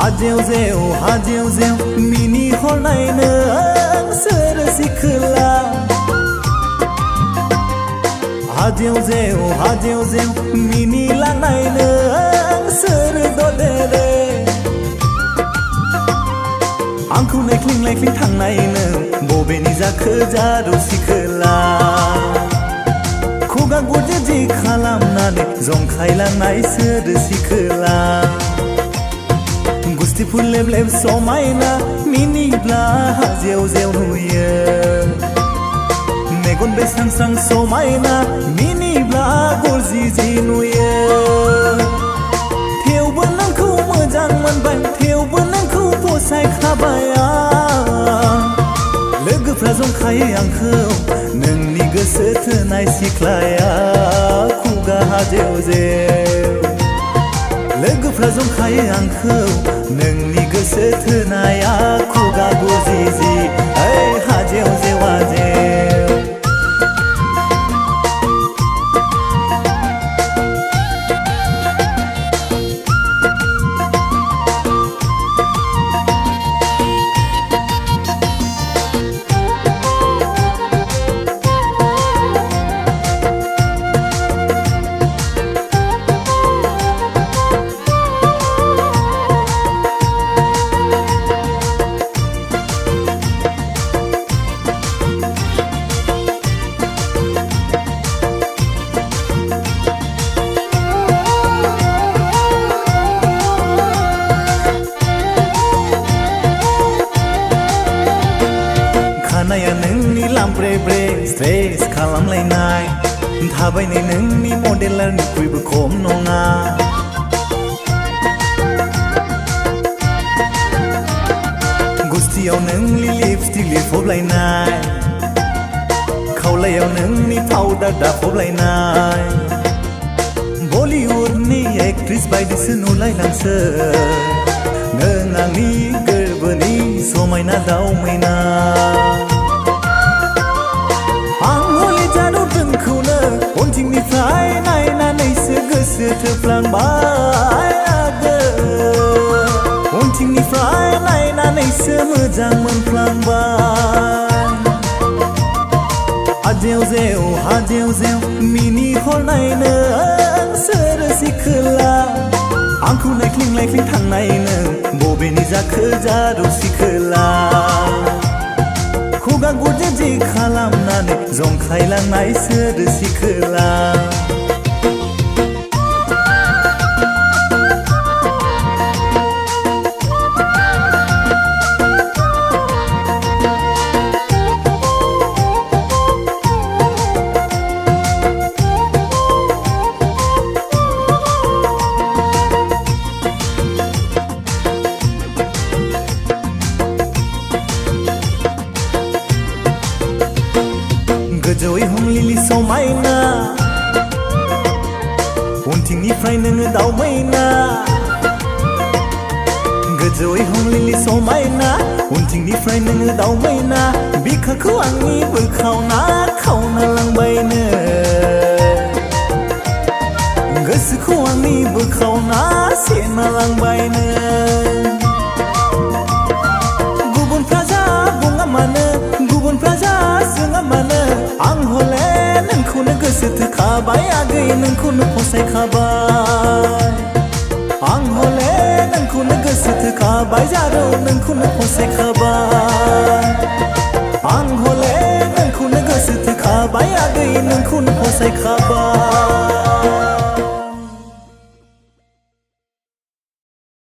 हाजेव जेव मिनि हरनाय नों सोर सिखोला हाजेव जेव मिनि लानाय नों सोर ददेरे आंखौ नायख्लिं थांनाय नों बबेनि जाखो जारौ सिखोला खुगा गुदि खालामनानै जंखायलांनाय सोर सिखोला गुस्थिफोर लेब समायना मिनिब्ला हाजेव नुयो मेगन बेस्रां समायना मिनिब्ला गरजि नुयो थेवबो नोंखौ मोजां मोनबाय थेवबो नोंखौ फसायखाबाय लोगोफ्रा जंखायो आंखौ नोंनि गोसो थोनाय सिख्लाया खुगा हाजेव लोगोफ्रा जंखायो आंखौ नोंनि गोसो थोनाया खुगा गुजि हाजेव खानाया नोंनि लामब्रे स्ट्रेस खालामलायनाय थाबायनाय नोंनि मडेलारनिख्रुइबो खम नङा गुस्थियाव नोंनि लिपस्टिक लिरफबलायनाय खावलायाव नोंनि पाउडार दाफबलायनाय बलिउडनि एक्ट्रेस बायदिसो नुलायलांसो नों आंनि गोरबोनि समायना दावमैना उनथिंनिफ्राय नायनानैसो गोसो थोफ्लांबाय उनथिंनिफ्राय नायनानैसो मोजां मोनफ्लांबाय हाजेव जेव मिनि हरनाय नों सोर सिखोला आंखौ नायख्लिं थांनाय नों बबेनि जाखो जारौ सिखोला खुगा गुदि खालामनानै जंखायलांनाय सोर सिखोला गोजौयै हमलिलि समायना उनथिंनिफ्राय नोङो दावमैना गोजौयै हमलिलि समायना उनथिंनिफ्राय नोङो दावमैना बिखाखौ आंनि बोखावना खावना लांबायनो गोसोखौ आंनि बोखावना सेना लांबायनो गुबुनफ्रा जा बुङा मानो गुबुनफ्रा जा सोङा मानो आं हले नोंखौनो गोसो थोखाबाय आगै नोंखौनो फसायखाबाय आं हले नोंखौनो गोसो थोखाबाय जारौ नोंखौनो फसायखाबाय आं हले नोंखौनो गोसो थोखाबाय आगै नोंखौनो फसायखाबाय